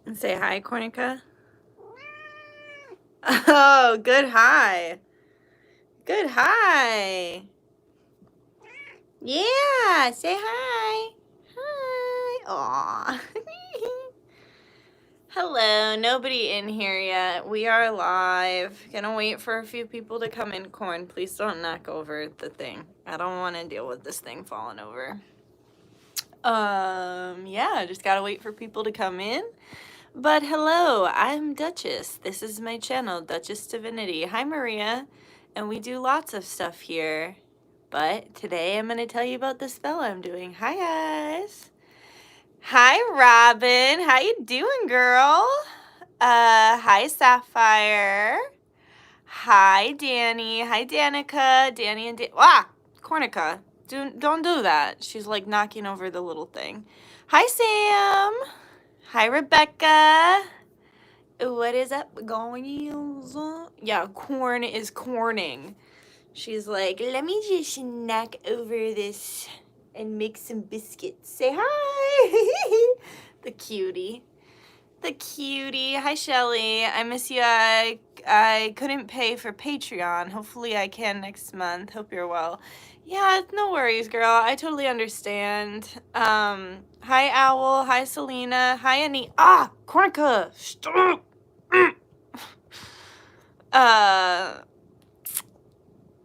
And say hi, Cornica. Oh, good hi. Good hi. Yeah, say hi. Hi. Aw. Hello, nobody in here yet. We are live. Gonna wait for a few people to come in. Corn, please don't knock over the thing. I don't want to deal with this thing falling over. Yeah, just gotta wait for people to come in. But hello, I'm Dutchess. This is my channel, Dutchess Divinity. Hi, Maria. And we do lots of stuff here. But today I'm going to tell you about the spell I'm doing. Hi, guys. Hi, Robin. How you doing, girl? Hi, Sapphire. Hi, Danny. Hi, Danica. Danny and Cornica. Don't do that. She's like knocking over the little thing. Hi, Sam. Hi, Rebecca. What is up, guys? Yeah, Corn is corning. She's like, let me just knock over this and make some biscuits. Say hi. The cutie. The cutie. Hi, Shelly. I miss you. I couldn't pay for Patreon. Hopefully I can next month. Hope you're well. Yeah, no worries, girl. I totally understand. Hi, Owl. Hi, Selena. Hi, Annie. Cornica. Stop.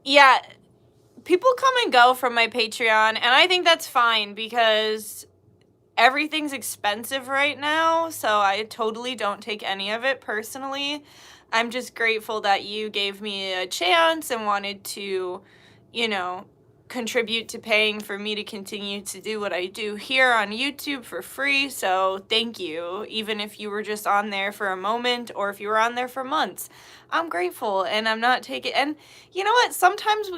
Yeah, people come and go from my Patreon, and I think that's fine because everything's expensive right now, so I totally don't take any of it personally. I'm just grateful that you gave me a chance and wanted to, you know, contribute to paying for me to continue to do what I do here on YouTube for free. So thank you, even if you were just on there for a moment or if you were on there for months. I'm grateful, and I'm not taking, and you know what, sometimes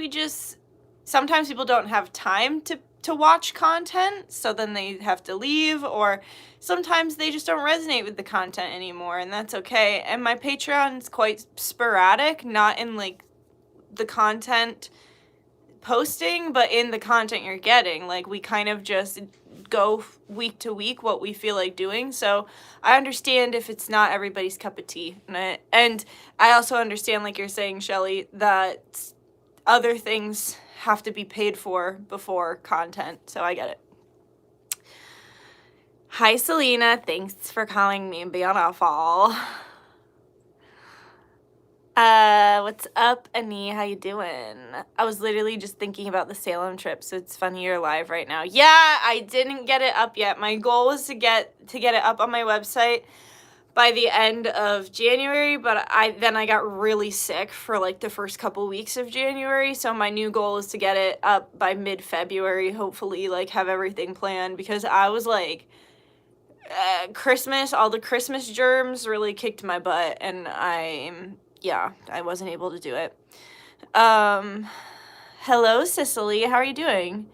people don't have time to watch content, so then they have to leave, or sometimes they just don't resonate with the content anymore, and that's okay. And my Patreon's quite sporadic, not in like the content posting, but in the content you're getting. Like, we kind of just go week to week what we feel like doing. So I understand if it's not everybody's cup of tea. And I also understand, like you're saying, Shelly, that other things have to be paid for before content. So I get it. Hi, Selena. Thanks for calling me beautiful. What's up, Annie? How you doing? I was literally just thinking about the Salem trip, so it's funny you're live right now. Yeah, I didn't get it up yet. My goal was to get it up on my website by the end of January, but I got really sick for like the first couple weeks of January, so my new goal is to get it up by mid-February, hopefully, like have everything planned, because I was like, Christmas, all the Christmas germs really kicked my butt, and I wasn't able to do it. Hello, Cicely. How are you doing?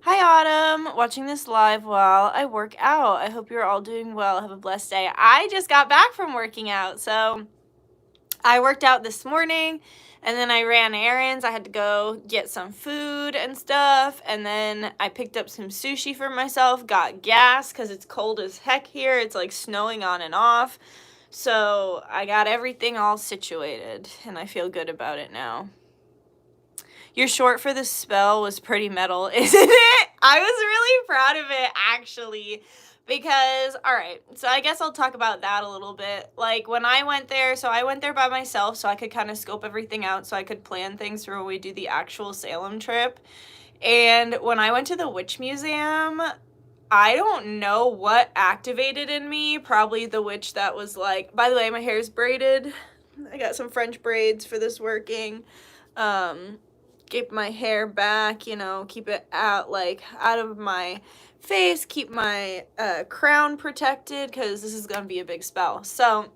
Hi, Autumn. Watching this live while I work out. I hope you're all doing well. Have a blessed day. I just got back from working out, so I worked out this morning, and then I ran errands. I had to go get some food and stuff, and then I picked up some sushi for myself, got gas because it's cold as heck here. It's like snowing on and off. So I got everything all situated, and I feel good about it now. Your short for the spell was pretty metal, isn't it? I was really proud of it, actually, because, all right, so I guess I'll talk about that a little bit. Like, when I went there, so I went there by myself, so I could kind of scope everything out, so I could plan things for when we do the actual Salem trip. And when I went to the Witch Museum, I don't know what activated in me. Probably the witch that was like, by the way, my hair's braided. I got some French braids for this working. Keep my hair back, you know, keep it out of my face, keep my crown protected, because this is gonna be a big spell. So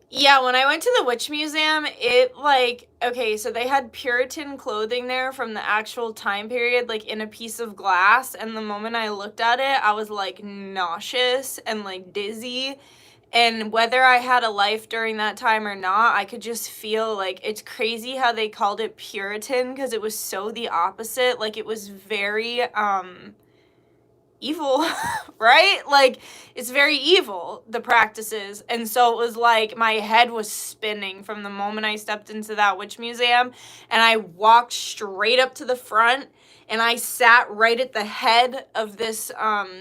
yeah, when I went to the Witch Museum, it like, okay, so they had Puritan clothing there from the actual time period, like in a piece of glass, and the moment I looked at it, I was like nauseous and like dizzy. And whether I had a life during that time or not, I could just feel like, it's crazy how they called it Puritan, because it was so the opposite. Like, it was very evil, right? Like, it's very evil, the practices. And so it was like my head was spinning from the moment I stepped into that witch museum, and I walked straight up to the front, and I sat right at the head of this,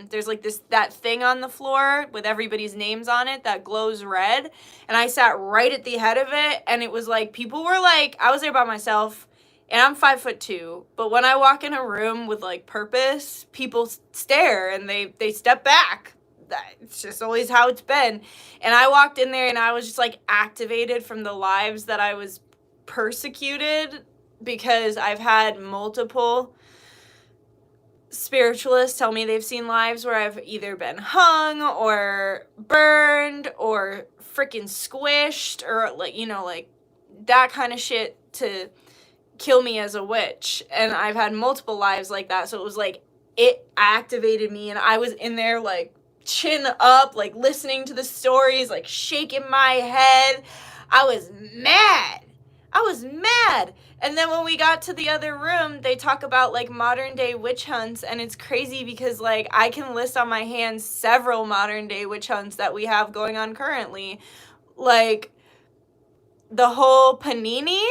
there's like that thing on the floor with everybody's names on it that glows red, and I sat right at the head of it, and it was like, people were like, I was there by myself, and I'm 5'2", but when I walk in a room with like purpose, people stare and they step back. It's just always how it's been. And I walked in there and I was just like activated from the lives that I was persecuted, because I've had multiple spiritualists tell me they've seen lives where I've either been hung or burned or freaking squished, or like, you know, like that kind of shit to kill me as a witch. And I've had multiple lives like that, so it was like it activated me, and I was in there like chin up, like listening to the stories, like shaking my head. I was mad. And then when we got to the other room, they talk about like modern day witch hunts, and it's crazy because like I can list on my hands several modern day witch hunts that we have going on currently. Like the whole panini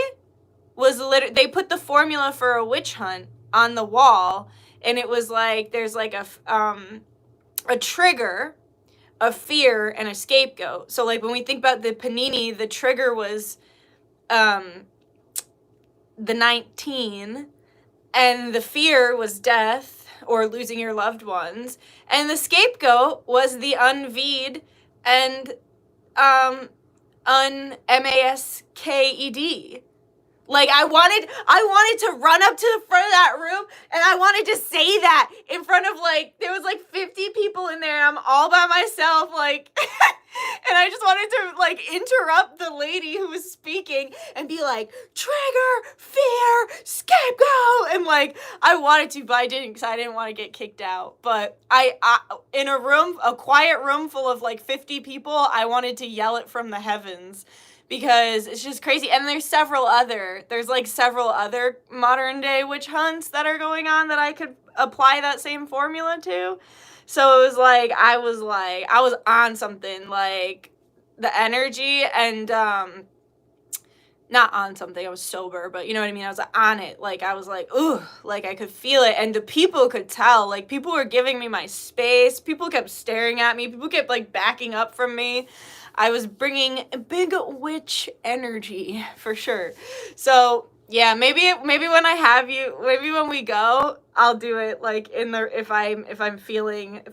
was they put the formula for a witch hunt on the wall, and it was like there's like a trigger, a fear, and a scapegoat. So like when we think about the panini, the trigger was the 19, and the fear was death or losing your loved ones, and the scapegoat was the unved and unmasked. Like I wanted to run up to the front of that room, and I wanted to say that in front of like, there was like 50 people in there, and I'm all by myself, like, and I just wanted to like interrupt the lady who was speaking and be like, trigger, fear, scapegoat, and like I wanted to, but I didn't, because I didn't want to get kicked out. But I in a quiet room full of like 50 people, I wanted to yell it from the heavens, because it's just crazy. And there's several other modern day witch hunts that are going on that I could apply that same formula to. So it was like I was on something, like the energy, and not on something, I was sober, but you know what I mean, I was on it, like I was like, ooh, like I could feel it, and the people could tell, like people were giving me my space, people kept staring at me, people kept like backing up from me. I was bringing big witch energy for sure. So yeah, maybe when I have you, maybe when we go, I'll do it like if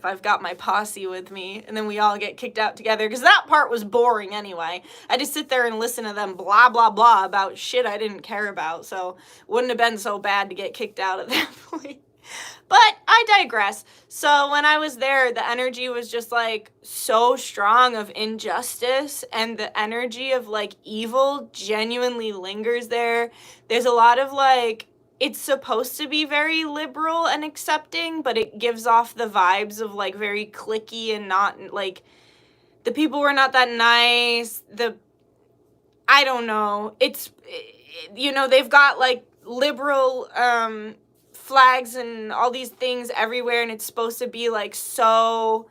I've got my posse with me, and then we all get kicked out together, because that part was boring anyway. I just sit there and listen to them blah blah blah about shit I didn't care about, so wouldn't have been so bad to get kicked out at that point. But I digress. So when I was there, the energy was just like so strong of injustice, and the energy of like evil genuinely lingers there. There's a lot of like, it's supposed to be very liberal and accepting, but it gives off the vibes of like very cliquey, and not like, the people were not that nice. I don't know. You know, they've got like liberal flags and all these things everywhere, and it's supposed to be like so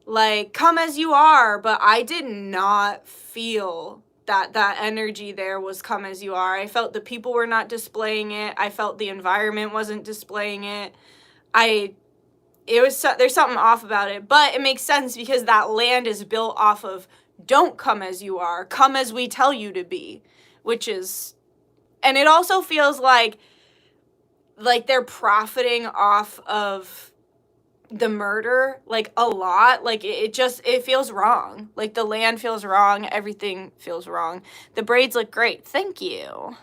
like come as you are, but I did not feel that energy there was come as you are. I felt the people were not displaying it. I felt the environment wasn't displaying it. There's something off about it, but it makes sense because that land is built off of don't come as you are, come as we tell you to be, which is, and it also feels like they're profiting off of the murder, like a lot. Like it feels wrong. Like the land feels wrong. Everything feels wrong. The braids look great. Thank you.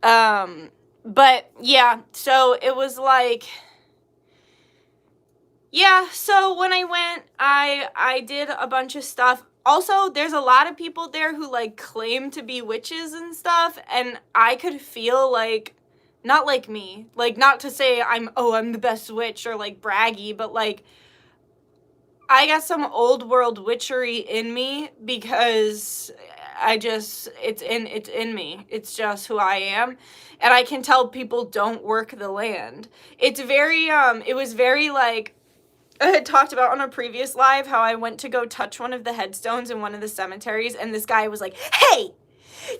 But yeah, so it was like, yeah, so when I went, I did a bunch of stuff. Also, there's a lot of people there who like claim to be witches and stuff, and I could feel like, not like me, like not to say I'm the best witch or like braggy, but like I got some old world witchery in me, because it's in me. It's just who I am. And I can tell people don't work the land. It's very, it was very like, I had talked about on a previous live how I went to go touch one of the headstones in one of the cemeteries, and this guy was like, "Hey,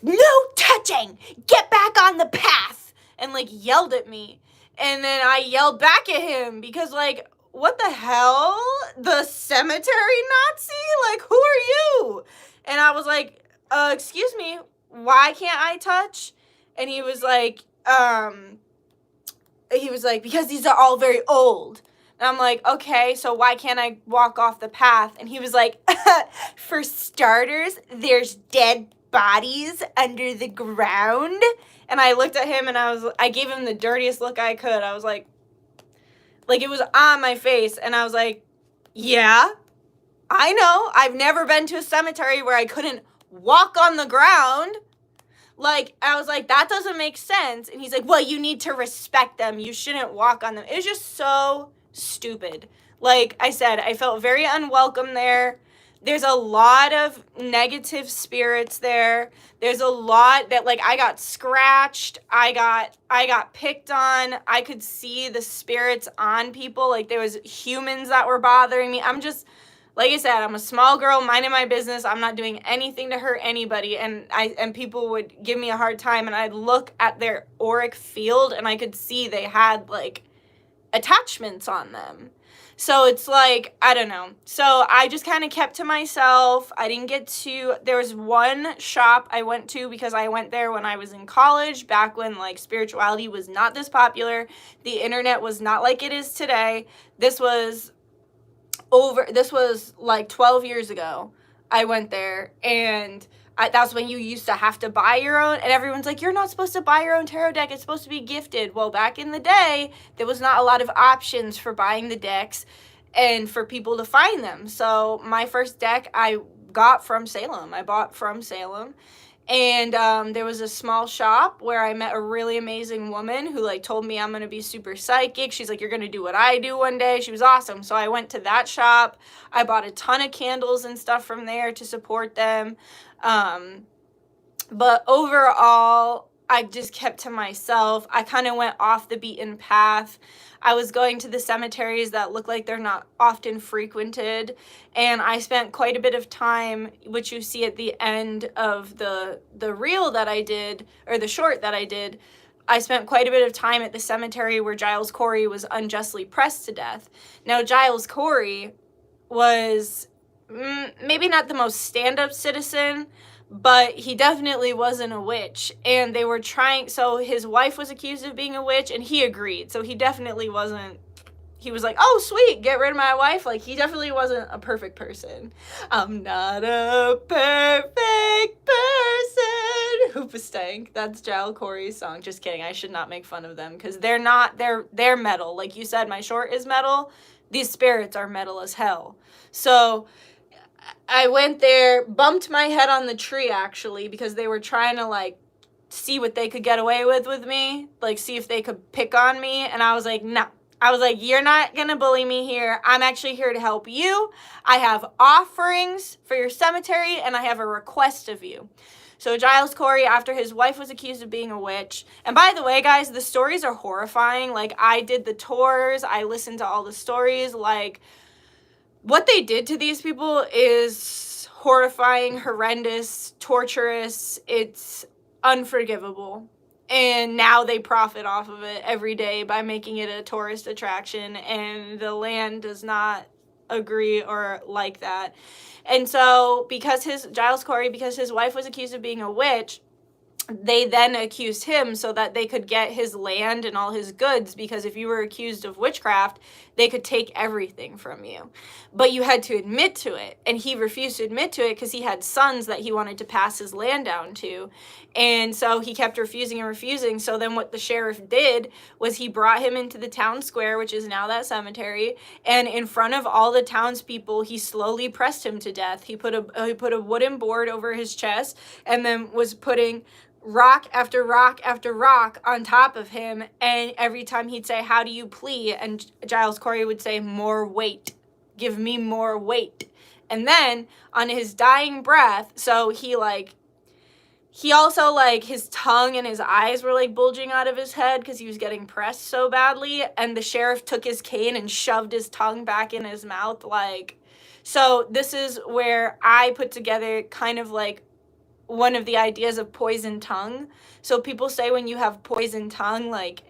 no touching! Get back on the path!" And, like, yelled at me. And then I yelled back at him because, like, what the hell? The cemetery Nazi? Like, who are you? And I was like, excuse me, why can't I touch? And he was like, because these are all very old. And I'm like, okay, so why can't I walk off the path? And he was like, for starters, there's dead bodies under the ground. And I looked at him and I gave him the dirtiest look I could. I was like it was on my face. And I was like, yeah, I know. I've never been to a cemetery where I couldn't walk on the ground. Like, I was like, that doesn't make sense. And he's like, well, you need to respect them. You shouldn't walk on them. It was just so stupid. Like I said, I felt very unwelcome there. There's a lot of negative spirits there. There's a lot that, like, I got scratched. I got picked on. I could see the spirits on people. Like, there was humans that were bothering me. I'm just... Like I said, I'm a small girl minding my business. I'm not doing anything to hurt anybody. And people would give me a hard time, and I'd look at their auric field and I could see they had, like, attachments on them. So it's like, I don't know. So I just kind of kept to myself. I didn't get to... There was one shop I went to because I went there when I was in college, back when, like, spirituality was not this popular. The internet was not like it is today. This was like 12 years ago. I went there, and that's when you used to have to buy your own, and everyone's like, you're not supposed to buy your own tarot deck, it's supposed to be gifted. Well, back in the day, there was not a lot of options for buying the decks and for people to find them. So my first deck I got from Salem. I bought from Salem. And there was a small shop where I met a really amazing woman who, like, told me I'm going to be super psychic. She's like, you're going to do what I do one day. She was awesome. So I went to that shop. I bought a ton of candles and stuff from there to support them. But overall, I just kept to myself. I kind of went off the beaten path. I was going to the cemeteries that look like they're not often frequented, and I spent quite a bit of time, which you see at the end of the reel that I did, or the short that I did. I spent quite a bit of time at the cemetery where Giles Corey was unjustly pressed to death. Now, Giles Corey was maybe not the most stand-up citizen, but he definitely wasn't a witch. And they were trying... So his wife was accused of being a witch, and he agreed. So he definitely wasn't... He was like, oh, sweet, get rid of my wife. Like, he definitely wasn't a perfect person. I'm not a perfect person. Hoopastank. That's Giles Corey's song. Just kidding. I should not make fun of them, because they're not... They're metal. Like you said, my short is metal. These spirits are metal as hell. So... I went there, bumped my head on the tree, actually, because they were trying to, like, see what they could get away with me, like, see if they could pick on me, and I was like, no. I was like, you're not gonna bully me here. I'm actually here to help you. I have offerings for your cemetery, and I have a request of you. So Giles Corey, after his wife was accused of being a witch, and by the way, guys, the stories are horrifying. Like, I did the tours, I listened to all the stories, like... What they did to these people is horrifying, horrendous, torturous. It's unforgivable. And now they profit off of it every day by making it a tourist attraction, and the land does not agree or like that. And so because Giles Corey, because his wife was accused of being a witch, they then accused him so that they could get his land and all his goods, because if you were accused of witchcraft, they could take everything from you. But you had to admit to it, and he refused to admit to it because he had sons that he wanted to pass his land down to. And so he kept refusing and refusing. So then what the sheriff did was he brought him into the town square, which is now that cemetery, and in front of all the townspeople, he slowly pressed him to death. He put a wooden board over his chest, and then was putting rock after rock after rock on top of him, and every time he'd say, how do you plead? And Giles Corey would say, more weight. Give me more weight. And then on his dying breath, so he, like, he also, like, his tongue and his eyes were, like, bulging out of his head because he was getting pressed so badly, and the sheriff took his cane and shoved his tongue back in his mouth, like, so this is where I put together kind of, like, one of the ideas of poison tongue. So people say when you have poison tongue, like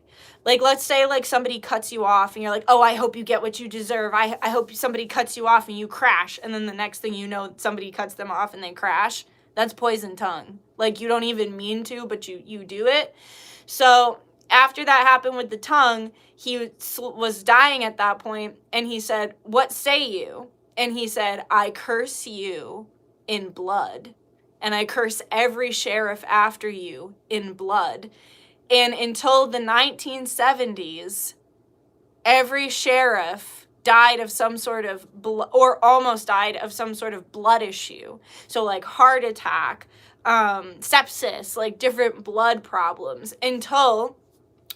let's say, like, somebody cuts you off and you're like, oh, I hope you get what you deserve. I hope somebody cuts you off and you crash. And then the next thing you know, somebody cuts them off and they crash. That's poison tongue. Like, you don't even mean to, but you do it. So after that happened with the tongue, he was dying at that point, and he said, what say you? And he said, I curse you in blood, and I curse every sheriff after you in blood. And until the 1970s, every sheriff died of some sort of or almost died of some sort of blood issue. So, like, heart attack, sepsis, like different blood problems, until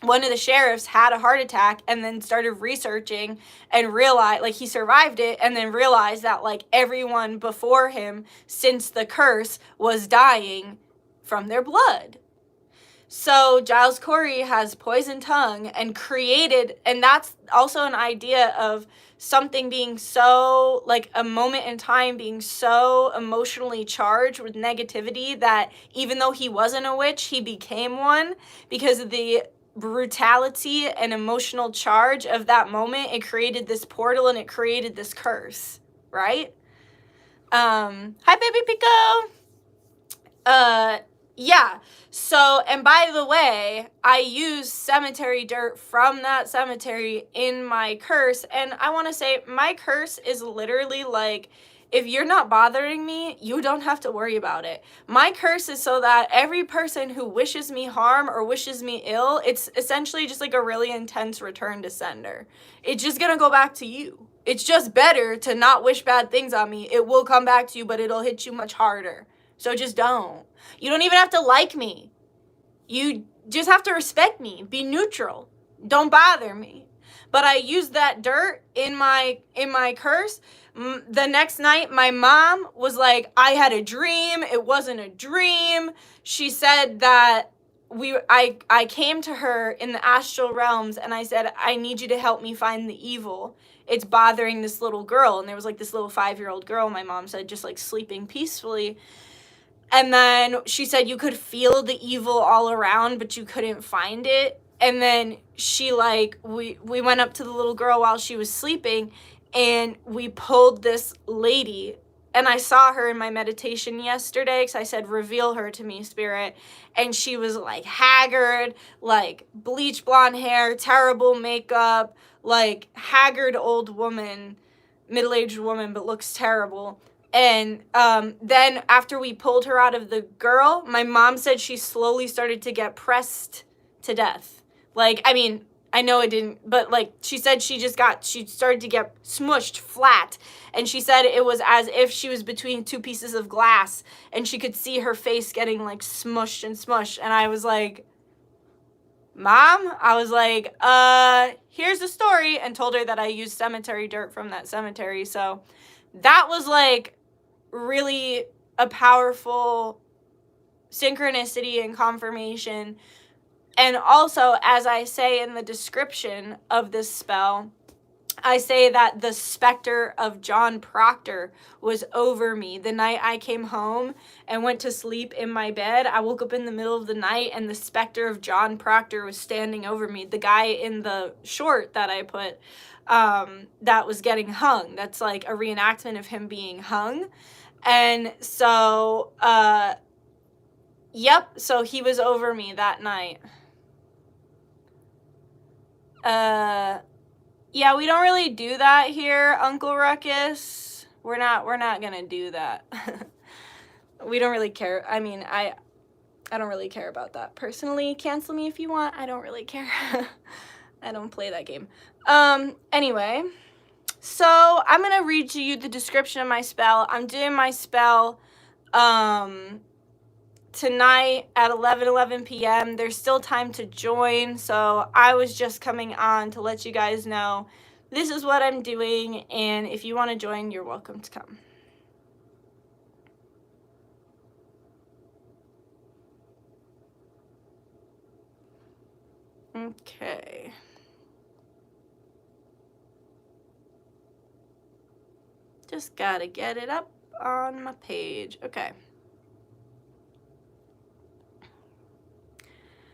one of the sheriffs had a heart attack and then started researching and realized, like, he survived it and then realized that, like, everyone before him since the curse was dying from their blood. So Giles Corey has poison tongue and created, and that's also an idea of something being so, like, a moment in time being so emotionally charged with negativity that even though he wasn't a witch, he became one because of the brutality and emotional charge of that moment. It created this portal and it created this curse, right? Hi, baby Pico. Yeah. So, and by the way, I use cemetery dirt from that cemetery in my curse, and I want to say my curse is literally like, if you're not bothering me, you don't have to worry about it. My curse is so that every person who wishes me harm or wishes me ill, it's essentially just like a really intense return to sender. It's just gonna go back to you. It's just better to not wish bad things on me. It will come back to you, but it'll hit you much harder. So just don't. You don't even have to like me. You just have to respect me. Be neutral. Don't bother me. But I used that dirt in my curse. The next night, my mom was like, I had a dream. It wasn't a dream. She said that I came to her in the astral realms and I said, I need you to help me find the evil. It's bothering this little girl. And there was like this little 5-year-old girl, my mom said, just like sleeping peacefully. And then she said you could feel the evil all around, but you couldn't find it. And then she, like, we went up to the little girl while she was sleeping, and we pulled this lady. And I saw her in my meditation yesterday because I said, reveal her to me, spirit. And she was, like, haggard, like, bleach blonde hair, terrible makeup, like, haggard old woman, middle-aged woman, but looks terrible. And then after we pulled her out of the girl, my mom said she slowly started to get pressed to death. Like, I mean, I know it didn't, but, like, she said she started to get smushed flat. And she said it was as if she was between two pieces of glass and she could see her face getting, like, smushed and smushed. And I was like, Mom, I was like, here's the story, and told her that I used cemetery dirt from that cemetery. So that was, like, really a powerful synchronicity and confirmation. And also, as I say in the description of this spell, I say that the specter of John Proctor was over me. The night I came home and went to sleep in my bed, I woke up in the middle of the night and the specter of John Proctor was standing over me. The guy in the short that I put that was getting hung. That's like a reenactment of him being hung. And so, yep, so he was over me that night. Yeah, we don't really do that here, Uncle Ruckus. We're not gonna do that. We don't really care. I mean, I don't really care about that. Personally, cancel me if you want. I don't really care. I don't play that game. Anyway, so I'm gonna read to you the description of my spell. I'm doing my spell, tonight at 11 p.m. There's still time to join, so I was just coming on to let you guys know this is what I'm doing, and if you want to join, you're welcome to come. Okay. Just gotta get it up on my page. Okay.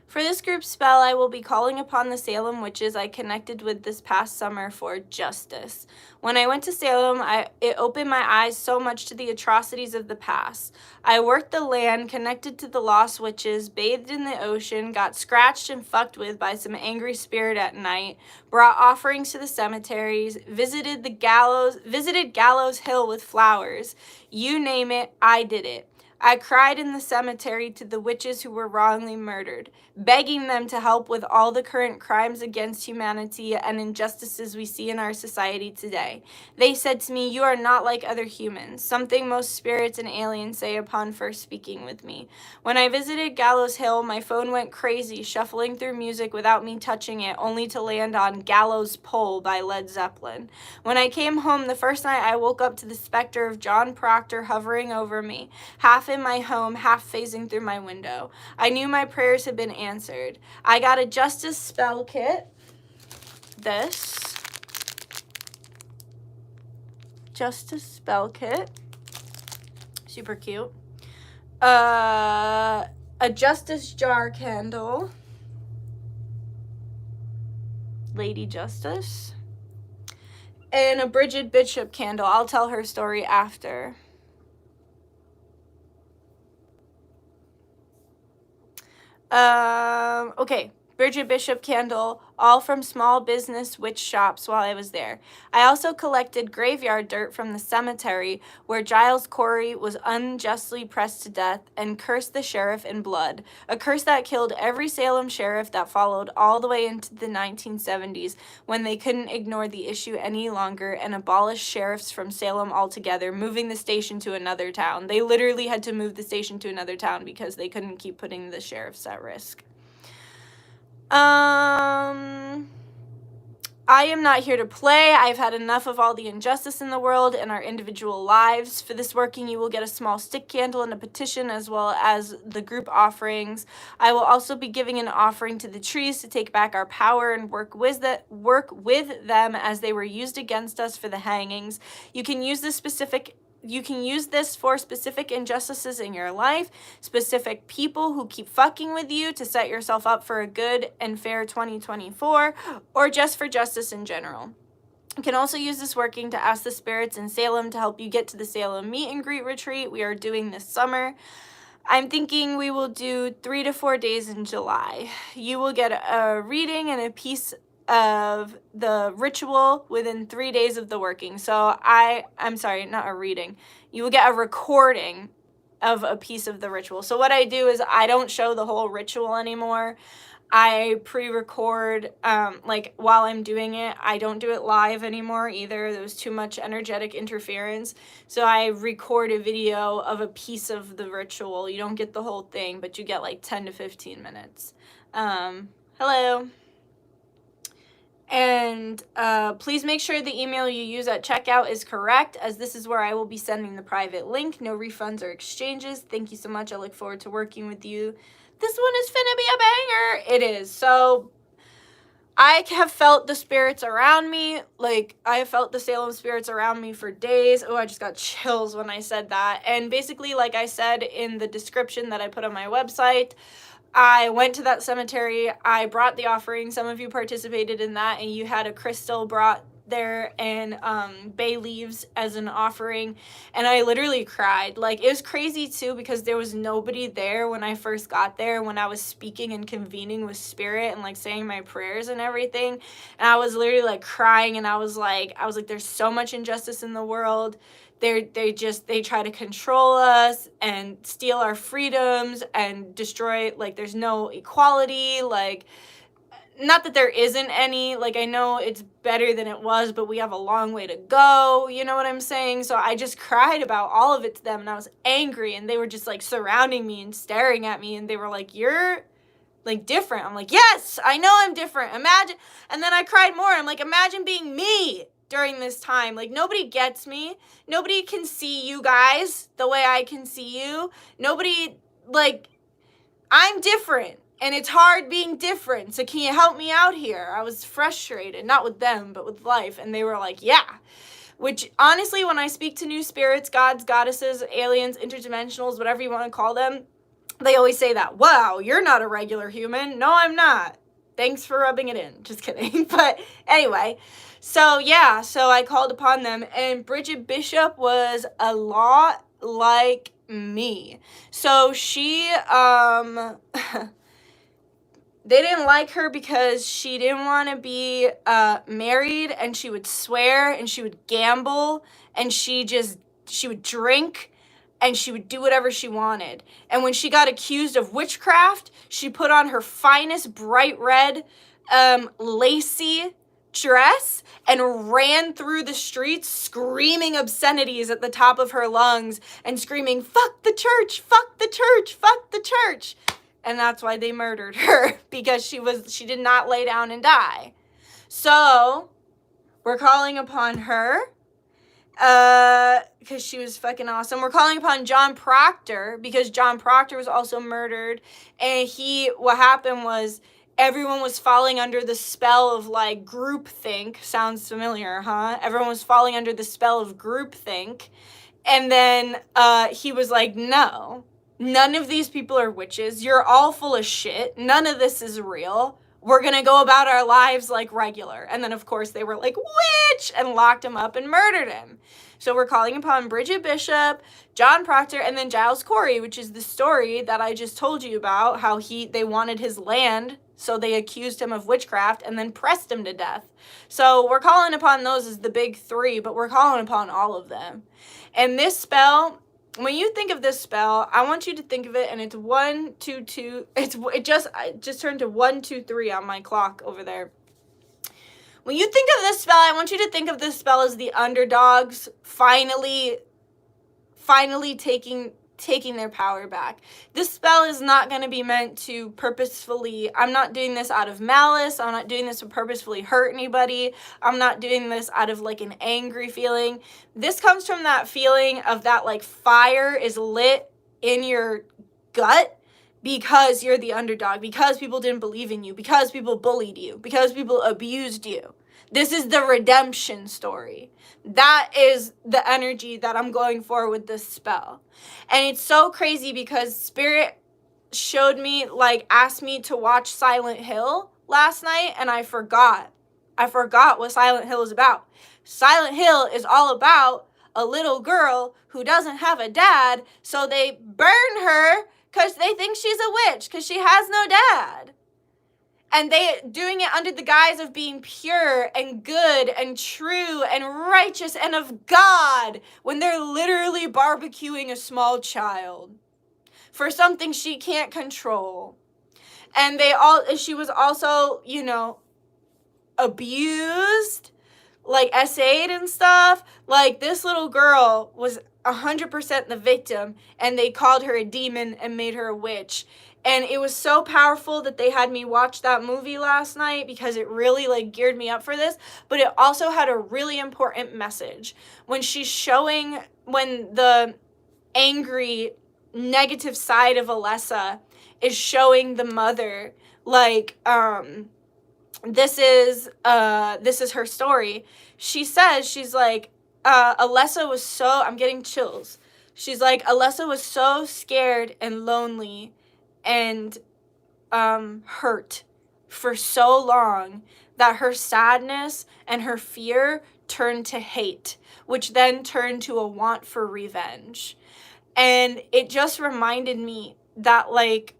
For this group spell, I will be calling upon the Salem witches I connected with this past summer for justice. When I went to Salem, it opened my eyes so much to the atrocities of the past. I worked the land, connected to the lost witches, bathed in the ocean, got scratched and fucked with by some angry spirit at night, brought offerings to the cemeteries, visited Gallows Hill with flowers. You name it, I did it. I cried in the cemetery to the witches who were wrongly murdered, begging them to help with all the current crimes against humanity and injustices we see in our society today. They said to me, "You are not like other humans," something most spirits and aliens say upon first speaking with me. When I visited Gallows Hill, my phone went crazy, shuffling through music without me touching it, only to land on Gallows Pole by Led Zeppelin. When I came home the first night, I woke up to the specter of John Proctor hovering over me, half in my home, half phasing through my window. I knew my prayers had been answered. I got a Justice spell kit. This Justice spell kit. Super cute. A Justice jar candle. Lady Justice. And a Bridget Bishop candle. I'll tell her story after. Okay, Bridget Bishop candle, all from small business witch shops while I was there. I also collected graveyard dirt from the cemetery where Giles Corey was unjustly pressed to death and cursed the sheriff in blood, a curse that killed every Salem sheriff that followed all the way into the 1970s when they couldn't ignore the issue any longer and abolished sheriffs from Salem altogether, moving the station to another town. They literally had to move the station to another town because they couldn't keep putting the sheriffs at risk. I am not here to play. I've had enough of all the injustice in the world and our individual lives. For this working, you will get a small stick candle and a petition as well as the group offerings. I will also be giving an offering to the trees to take back our power and work with them as they were used against us for the hangings. You can use this for specific injustices in your life, specific people who keep fucking with you to set yourself up for a good and fair 2024, or just for justice in general. You can also use this working to ask the spirits in Salem to help you get to the Salem meet and greet retreat we are doing this summer. I'm thinking we will do 3 to 4 days in July. You will get a reading and a piece of the ritual within 3 days of the working. So I'm sorry, not a reading. You will get a recording of a piece of the ritual. So what I do is I don't show the whole ritual anymore. I pre-record, like while I'm doing it. I don't do it live anymore either. There was too much energetic interference. So I record a video of a piece of the ritual. You don't get the whole thing, but you get like 10 to 15 minutes. Hello. And please make sure the email you use at checkout is correct, as this is where I will be sending the private link. No refunds or exchanges. Thank you so much. I look forward to working with you. This one is finna be a banger. It is. So I have felt the spirits around me. Like, I have felt the Salem spirits around me for days. Oh, I just got chills when I said that. And basically, like I said in the description that I put on my website, I went to that cemetery. I brought the offering. Some of you participated in that, and you had a crystal brought there and bay leaves as an offering, and I literally cried. Like, it was crazy too because there was nobody there when I first got there, when I was speaking and convening with spirit and like saying my prayers and everything, and I was literally like crying, and I was like there's so much injustice in the world. They try to control us and steal our freedoms and destroy, like, there's no equality, like, not that there isn't any, like, I know it's better than it was, but we have a long way to go, you know what I'm saying? So I just cried about all of it to them, and I was angry, and they were just, like, surrounding me and staring at me, and they were like, "You're, like, different." I'm like, "Yes, I know I'm different. Imagine," and then I cried more, I'm like, "Imagine being me during this time." Like, nobody gets me. Nobody can see you guys the way I can see you. Nobody, like, I'm different. And it's hard being different, so can you help me out here? I was frustrated, not with them, but with life. And they were like, yeah. Which, honestly, when I speak to new spirits, gods, goddesses, aliens, interdimensionals, whatever you want to call them, they always say that. Wow, you're not a regular human. No, I'm not. Thanks for rubbing it in. Just kidding. But anyway, so yeah, so I called upon them, and Bridget Bishop was a lot like me. So she, they didn't like her because she didn't want to be married, and she would swear, and she would gamble, and she would drink, and she would do whatever she wanted. And when she got accused of witchcraft, she put on her finest bright red lacy dress and ran through the streets screaming obscenities at the top of her lungs and screaming, "Fuck the church, fuck the church, fuck the church." And that's why they murdered her, because she did not lay down and die. So we're calling upon her, because she was fucking awesome. We're calling upon John Proctor, because John Proctor was also murdered. And what happened was, everyone was falling under the spell of, like, groupthink. Sounds familiar, huh? Everyone was falling under the spell of groupthink. And then he was like, no. None of these people are witches. You're all full of shit. None of this is real. We're going to go about our lives like regular. And then, of course, they were like, witch! And locked him up and murdered him. So we're calling upon Bridget Bishop, John Proctor, and then Giles Corey, which is the story that I just told you about, how they wanted his land, so they accused him of witchcraft and then pressed him to death. So we're calling upon those as the big three, but we're calling upon all of them. And this spell, when you think of this spell, I want you to think of it, and it's 1, 2, 2. It just turned to 1, 2, 3 on my clock over there. When you think of this spell, I want you to think of this spell as the underdogs finally taking their power back. This spell is not going to be meant to purposefully, I'm not doing this out of malice, I'm not doing this to purposefully hurt anybody, I'm not doing this out of like an angry feeling. This comes from that feeling of that like fire is lit in your gut because you're the underdog, because people didn't believe in you, because people bullied you, because people abused you. This is the redemption story. That is the energy that I'm going for with this spell. And it's so crazy because Spirit showed me, like, asked me to watch Silent Hill last night, and I forgot. I forgot what Silent Hill is about. Silent Hill is all about a little girl who doesn't have a dad, so they burn her because they think she's a witch because she has no dad. And they doing it under the guise of being pure and good and true and righteous and of God, when they're literally barbecuing a small child for something she can't control. And she was also, abused, like essayed and stuff. Like, this little girl was 100% the victim, and they called her a demon and made her a witch. And it was so powerful that they had me watch that movie last night because it really, like, geared me up for this. But it also had a really important message. When the angry, negative side of Alessa is showing the mother, like, this is her story. She says, she's like, Alessa was so, I'm getting chills. She's like, Alessa was so scared and lonely and hurt for so long that her sadness and her fear turned to hate, which then turned to a want for revenge. And it just reminded me that, like,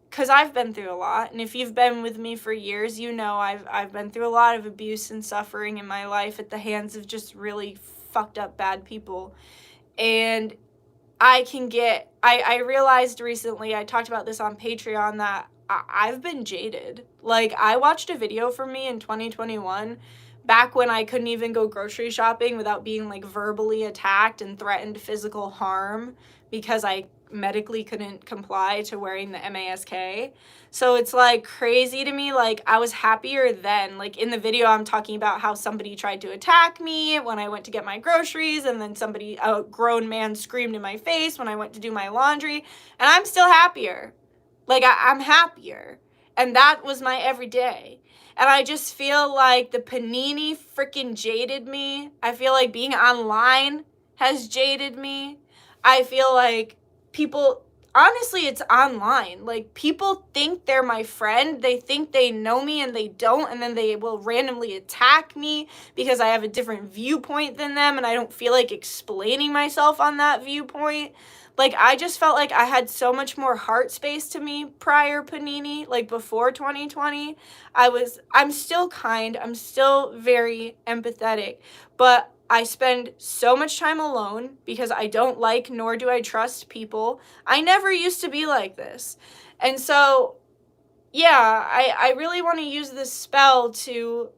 because I've been through a lot, and if you've been with me for years, you know I've been through a lot of abuse and suffering in my life at the hands of just really fucked up bad people. And I realized recently, I talked about this on Patreon, that I've been jaded. Like, I watched a video from me in 2021, back when I couldn't even go grocery shopping without being, like, verbally attacked and threatened physical harm because I medically couldn't comply to wearing the mask. So it's, like, crazy to me. Like, I was happier then. Like, in the video, I'm talking about how somebody tried to attack me when I went to get my groceries, and then a grown man screamed in my face when I went to do my laundry, and I'm still happier. Like, I'm happier. And that was my everyday. And I just feel like the panini freaking jaded me. I feel like being online has jaded me. I feel like people, honestly, it's online. Like, people think they're my friend. They think they know me and they don't. And then they will randomly attack me because I have a different viewpoint than them. And I don't feel like explaining myself on that viewpoint. Like, I just felt like I had so much more heart space to me prior Panini, like before 2020. I'm still kind, I'm still very empathetic, but I spend so much time alone because I don't like nor do I trust people. I never used to be like this. And so, yeah, I really want to use this spell to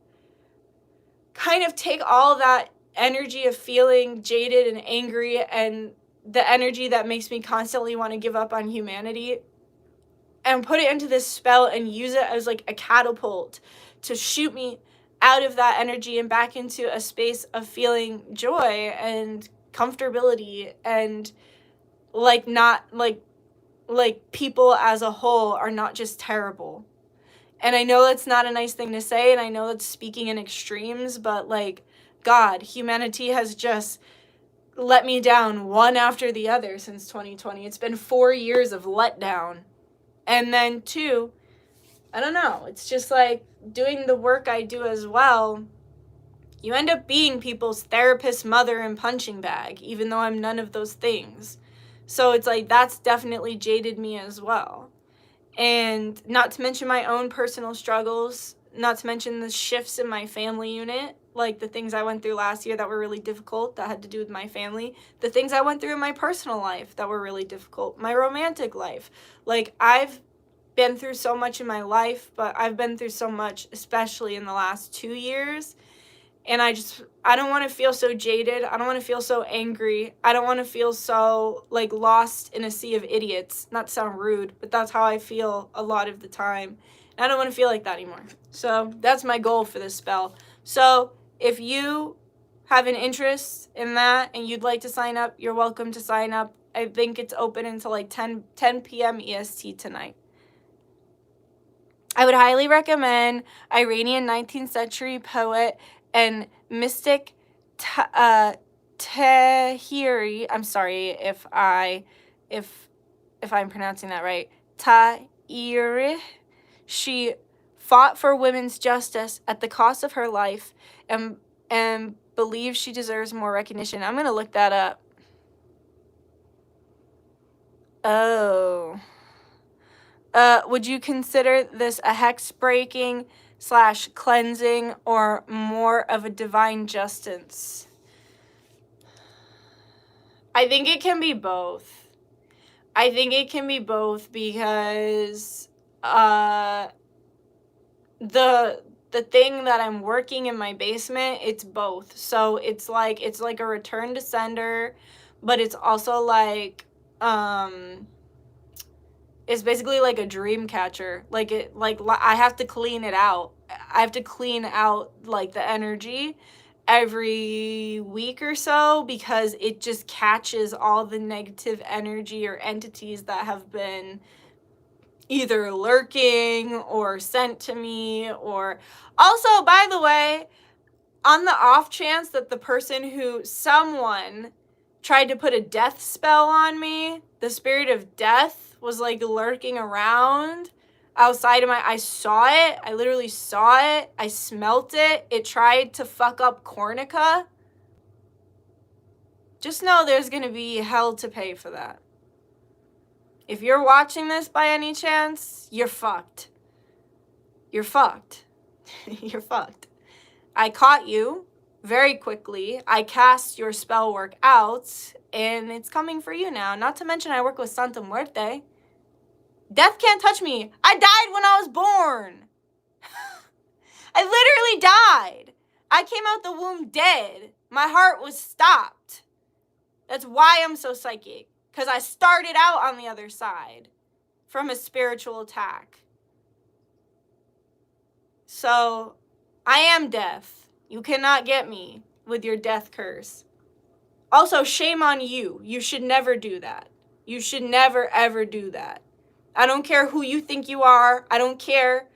kind of take all that energy of feeling jaded and angry and the energy that makes me constantly want to give up on humanity and put it into this spell and use it as like a catapult to shoot me out of that energy and back into a space of feeling joy and comfortability and like not like people as a whole are not just terrible. And I know that's not a nice thing to say, and I know that's speaking in extremes, but like, God, humanity has just let me down one after the other since 2020. It's been 4 years of letdown. And then 2, I don't know, it's just like doing the work I do as well. You end up being people's therapist, mother, and punching bag, even though I'm none of those things. So it's like, that's definitely jaded me as well. And not to mention my own personal struggles, not to mention the shifts in my family unit, like the things I went through last year that were really difficult that had to do with my family, the things I went through in my personal life that were really difficult, my romantic life. Like, I've been through so much in my life, but I've been through so much, especially in the last 2 years. And I don't want to feel so jaded. I don't want to feel so angry. I don't want to feel so, like, lost in a sea of idiots. Not to sound rude, but that's how I feel a lot of the time. And I don't want to feel like that anymore. So that's my goal for this spell. So if you have an interest in that and you'd like to sign up, you're welcome to sign up. I think it's open until like 10 p.m. EST tonight. I would highly recommend Iranian 19th century poet and mystic Tahiri. I'm sorry if I'm pronouncing that right. Tahiri. She fought for women's justice at the cost of her life and believes she deserves more recognition. I'm going to look that up. Oh. Would you consider this a hex breaking / cleansing or more of a divine justice? I think it can be both. I think it can be both because the thing that I'm working in my basement, it's both. So it's like a return to sender, but it's also like it's basically like a dream catcher. Like I have to clean it out. I have to clean out like the energy every week or so because it just catches all the negative energy or entities that have been either lurking or sent to me. Or also, by the way, on the off chance that someone tried to put a death spell on me, the spirit of death was like lurking around outside of I saw it. I literally saw it. I smelt it. It tried to fuck up Cornica. Just know there's going to be hell to pay for that. If you're watching this by any chance, you're fucked. You're fucked. You're fucked. I caught you very quickly. I cast your spell work out, and it's coming for you now. Not to mention I work with Santa Muerte. Death can't touch me. I died when I was born. I literally died. I came out the womb dead. My heart was stopped. That's why I'm so psychic. Because I started out on the other side from a spiritual attack. So, I am death. You cannot get me with your death curse. Also, shame on you. You should never do that. You should never, ever do that. I don't care who you think you are. I don't care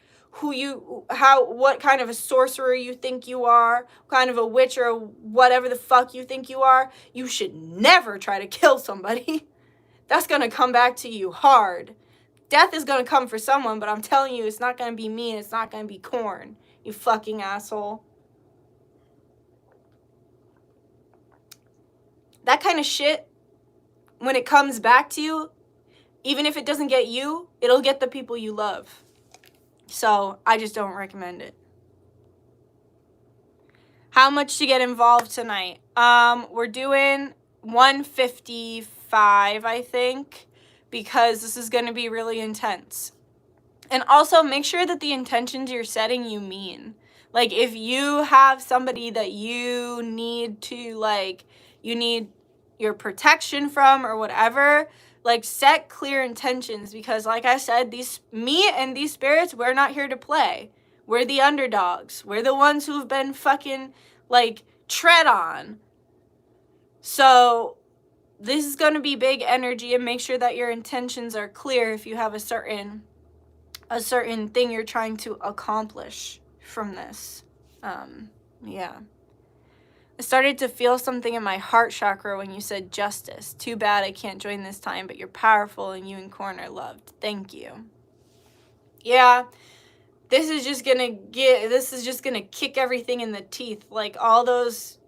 what kind of a sorcerer you think you are, what kind of a witch or whatever the fuck you think you are. You should never try to kill somebody. That's gonna come back to you hard. Death is gonna come for someone, but I'm telling you, it's not gonna be me and it's not gonna be Corn, you fucking asshole. That kind of shit, when it comes back to you, even if it doesn't get you, it'll get the people you love. So I just don't recommend it. How much to get involved tonight? We're doing 155, I think, because this is going to be really intense. And also make sure that the intentions you're setting you mean. Like, if you have somebody that you need to, like, you need your protection from or whatever, like, set clear intentions, because like I said, me and these spirits, we're not here to play. We're the underdogs. We're the ones who've been fucking, like, tread on. So this is going to be big energy, and make sure that your intentions are clear if you have a certain thing you're trying to accomplish from this. Yeah. I started to feel something in my heart chakra when you said justice. Too bad I can't join this time, but you're powerful and you and Corn are loved. Thank you. Yeah. This is just gonna kick everything in the teeth. Like, all those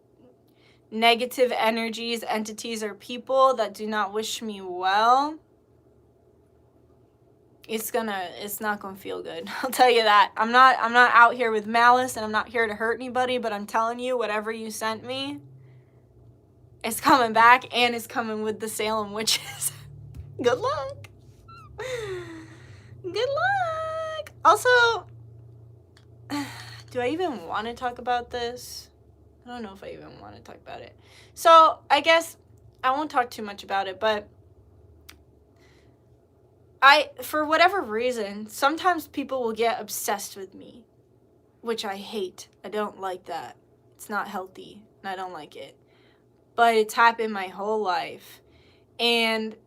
negative energies, entities, or people that do not wish me well, it's not gonna feel good. I'll tell you that. I'm not out here with malice, and I'm not here to hurt anybody, but I'm telling you, whatever you sent me, it's coming back, and it's coming with the Salem witches. Good luck. Good luck. Also, do I even want to talk about this? I don't know if I even want to talk about it. So I guess I won't talk too much about it, but for whatever reason, sometimes people will get obsessed with me, which I hate. I don't like that. It's not healthy, and I don't like it. But it's happened my whole life. And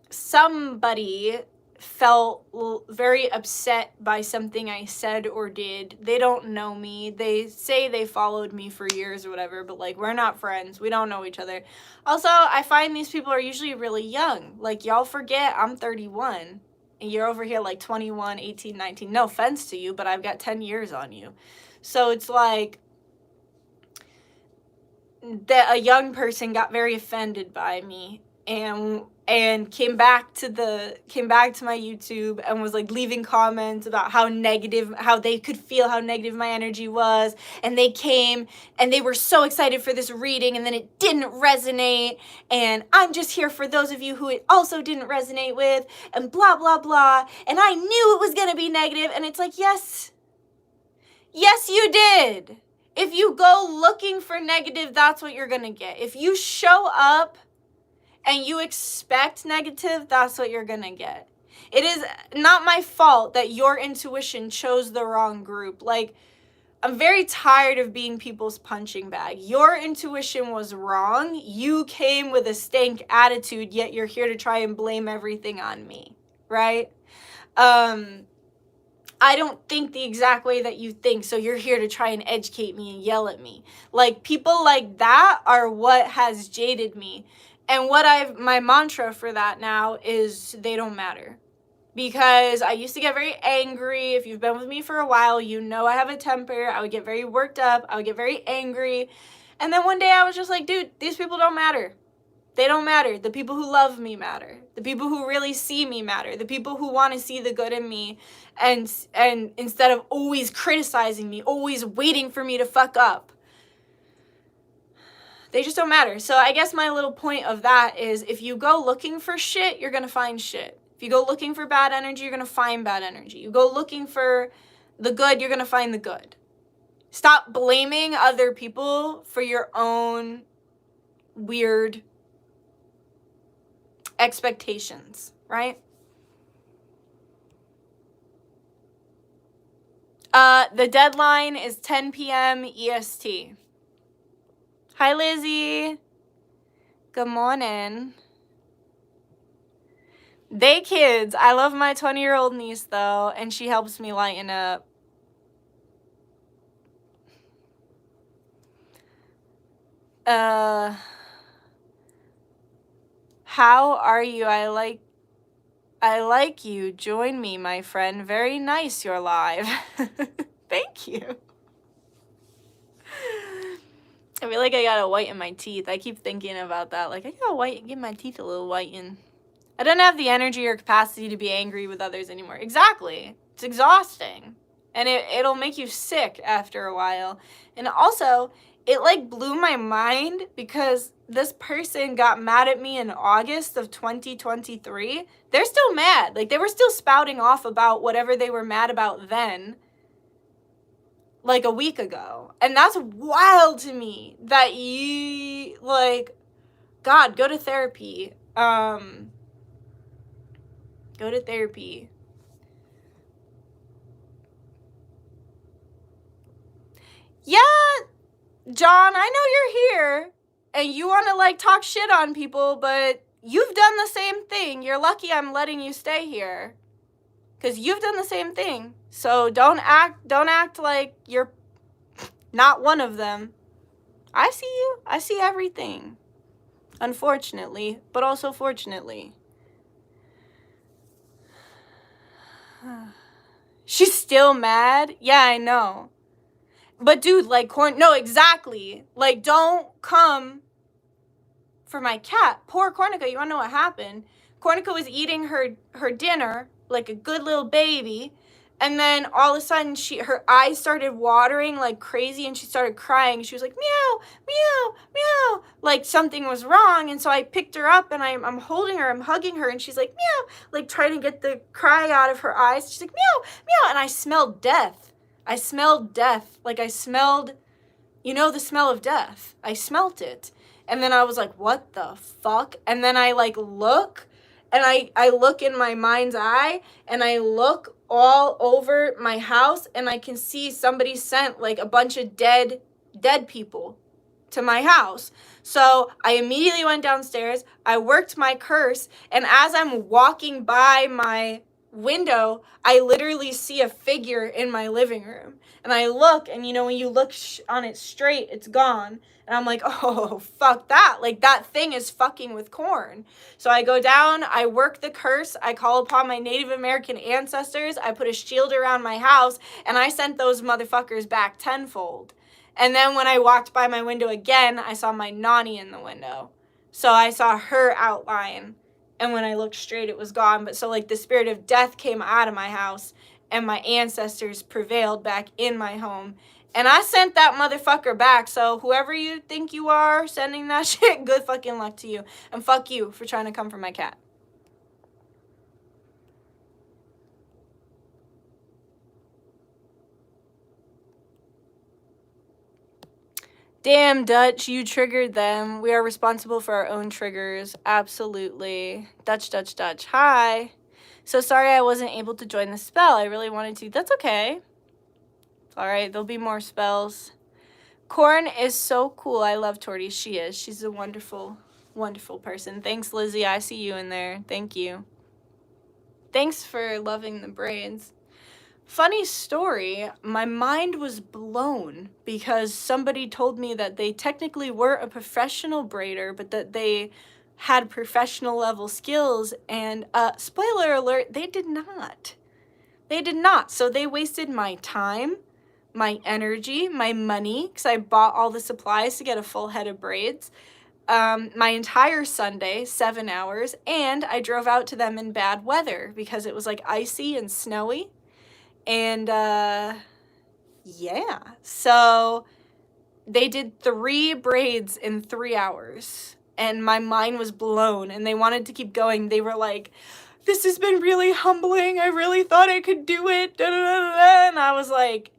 somebody felt very upset by something I said or did. They don't know me. They say they followed me for years or whatever, but, like, we're not friends. We don't know each other. Also, I find these people are usually really young. Like, y'all forget I'm 31, and you're over here like 21, 18, 19. No offense to you, but I've got 10 years on you. So it's like that a young person got very offended by me and came back to my YouTube and was, like, leaving comments about how they could feel how negative my energy was, and they came and they were so excited for this reading, and then it didn't resonate, and I'm just here for those of you who it also didn't resonate with, and blah blah blah, and I knew it was gonna be negative. And it's like, yes you did. If you go looking for negative, that's what you're gonna get. If you show up and you expect negative, that's what you're gonna get. It is not my fault that your intuition chose the wrong group. Like, I'm very tired of being people's punching bag. Your intuition was wrong. You came with a stank attitude, yet you're here to try and blame everything on me, right? I don't think the exact way that you think, so you're here to try and educate me and yell at me. Like, people like that are what has jaded me. And my mantra for that now is they don't matter. Because I used to get very angry. If you've been with me for a while, you know I have a temper. I would get very worked up. I would get very angry. And then one day I was just like, dude, these people don't matter. They don't matter. The people who love me matter. The people who really see me matter. The people who want to see the good in me, and instead of always criticizing me, always waiting for me to fuck up, they just don't matter. So I guess my little point of that is, if you go looking for shit, you're going to find shit. If you go looking for bad energy, you're going to find bad energy. You go looking for the good, you're going to find the good. Stop blaming other people for your own weird expectations, right? The deadline is 10 p.m. EST. Hi, Lizzie. Good morning. They kids. I love my 20-year-old niece, though, and she helps me lighten up. How are you? I like you. Join me, my friend. Very nice you're live. Thank you. I feel like I gotta whiten my teeth. I keep thinking about that. Like, I gotta get my teeth a little whitened. I don't have the energy or capacity to be angry with others anymore. Exactly. It's exhausting. And it'll make you sick after a while. And also, it like blew my mind because this person got mad at me in August of 2023. They're still mad. Like, they were still spouting off about whatever they were mad about then, like a week ago. And that's wild to me that you, like, God, go to therapy. Go to therapy. Yeah, John, I know you're here and you want to like talk shit on people, but you've done the same thing. You're lucky I'm letting you stay here because you've done the same thing. So don't act like you're not one of them. I see you. I see everything. Unfortunately, but also fortunately. She's still mad? Yeah, I know. But dude, like, no, exactly. Like, don't come for my cat. Poor Cornica, you wanna know what happened? Cornica was eating her dinner like a good little baby, and then all of a sudden her eyes started watering like crazy and she started crying. She was like, meow, meow, meow, like something was wrong. And so I picked her up and I'm holding her, I'm hugging her, and she's like, meow, like trying to get the cry out of her eyes. She's like, meow, meow, and I smelled death. I smelled death. Like I smelled, you know, the smell of death. I smelt it. And then I was like, what the fuck? And then I like look, and I look in my mind's eye, and I look all over my house, and I can see somebody sent like a bunch of dead people to my house. So I immediately went downstairs, I worked my curse, and as I'm walking by my window, I literally see a figure in my living room. And I look, and you know, when you look on it straight, it's gone. And I'm like, oh, fuck that. Like, that thing is fucking with corn. So I go down, I work the curse, I call upon my Native American ancestors, I put a shield around my house, and I sent those motherfuckers back tenfold. And then when I walked by my window again, I saw my nanny in the window. So I saw her outline. And when I looked straight, it was gone. But so, like, the spirit of death came out of my house, and my ancestors prevailed back in my home. And I sent that motherfucker back. So whoever you think you are sending that shit, good fucking luck to you. And fuck you for trying to come for my cat. Damn, Dutch, you triggered them. We are responsible for our own triggers. Absolutely. Dutch. Hi. So sorry I wasn't able to join the spell. I really wanted to. That's okay. All right, there'll be more spells. Corn is so cool. I love Torty. She is. She's a wonderful, wonderful person. Thanks, Lizzie. I see you in there. Thank you. Thanks for loving the braids. Funny story, my mind was blown because somebody told me that they technically were a professional braider, but that they had professional level skills, and spoiler alert, they did not. They did not. So they wasted my time, my energy, my money, because I bought all the supplies to get a full head of braids, my entire Sunday, 7 hours, and I drove out to them in bad weather because it was like icy and snowy. And yeah, so they did 3 braids in 3 hours, and my mind was blown, and they wanted to keep going. They were like, this has been really humbling. I really thought I could do it. Da, da, da, da. And I was like,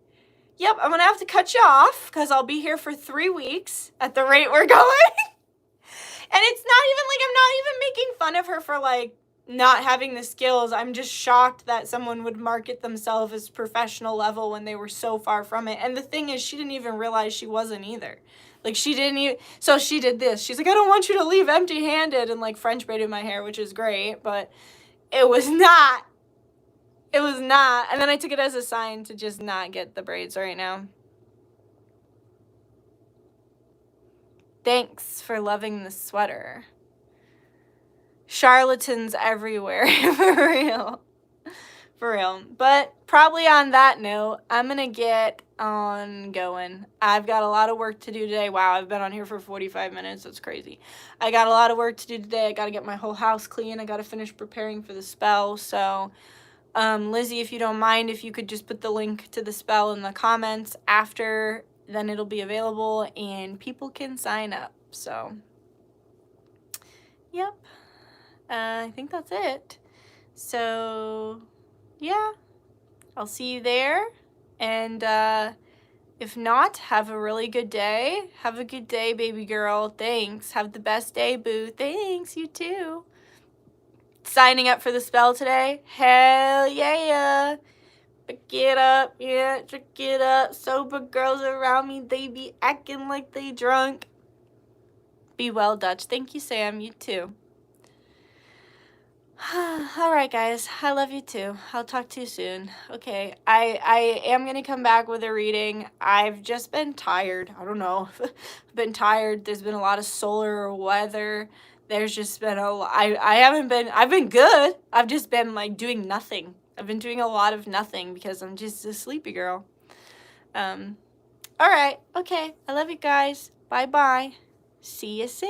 yep, I'm gonna have to cut you off because I'll be here for 3 weeks at the rate we're going. And it's not even like, I'm not even making fun of her for like not having the skills. I'm just shocked that someone would market themselves as professional level when they were so far from it. And the thing is, she didn't even realize she wasn't either. Like, she didn't even, so she did this. She's like, I don't want you to leave empty-handed, and like French braided my hair, which is great, but It was not. It was not. And then I took it as a sign to just not get the braids right now. Thanks for loving the sweater. Charlatans everywhere. For real. For real. But probably on that note, I'm going to get on going. I've got a lot of work to do today. Wow, I've been on here for 45 minutes. That's crazy. I got a lot of work to do today. I got to get my whole house clean. I got to finish preparing for the spell. So, Lizzie, if you don't mind, if you could just put the link to the spell in the comments after, then it'll be available and people can sign up. So, yep. I think that's it. So, yeah, I'll see you there. And if not, have a really good day. Have a good day, baby girl. Thanks. Have the best day, boo. Thanks, you too. Signing up for the spell today? Hell yeah. Pick it up, yeah, check it up. Sober girls around me, they be acting like they drunk. Be well, Dutch. Thank you, Sam. You too. Alright, guys. I love you too. I'll talk to you soon. Okay, I am going to come back with a reading. I've just been tired. I don't know. I've been tired. There's been a lot of solar weather. There's just been a lot. I've been good. I've just been like doing nothing. I've been doing a lot of nothing because I'm just a sleepy girl. Alright. Okay. I love you guys. Bye-bye. See you soon.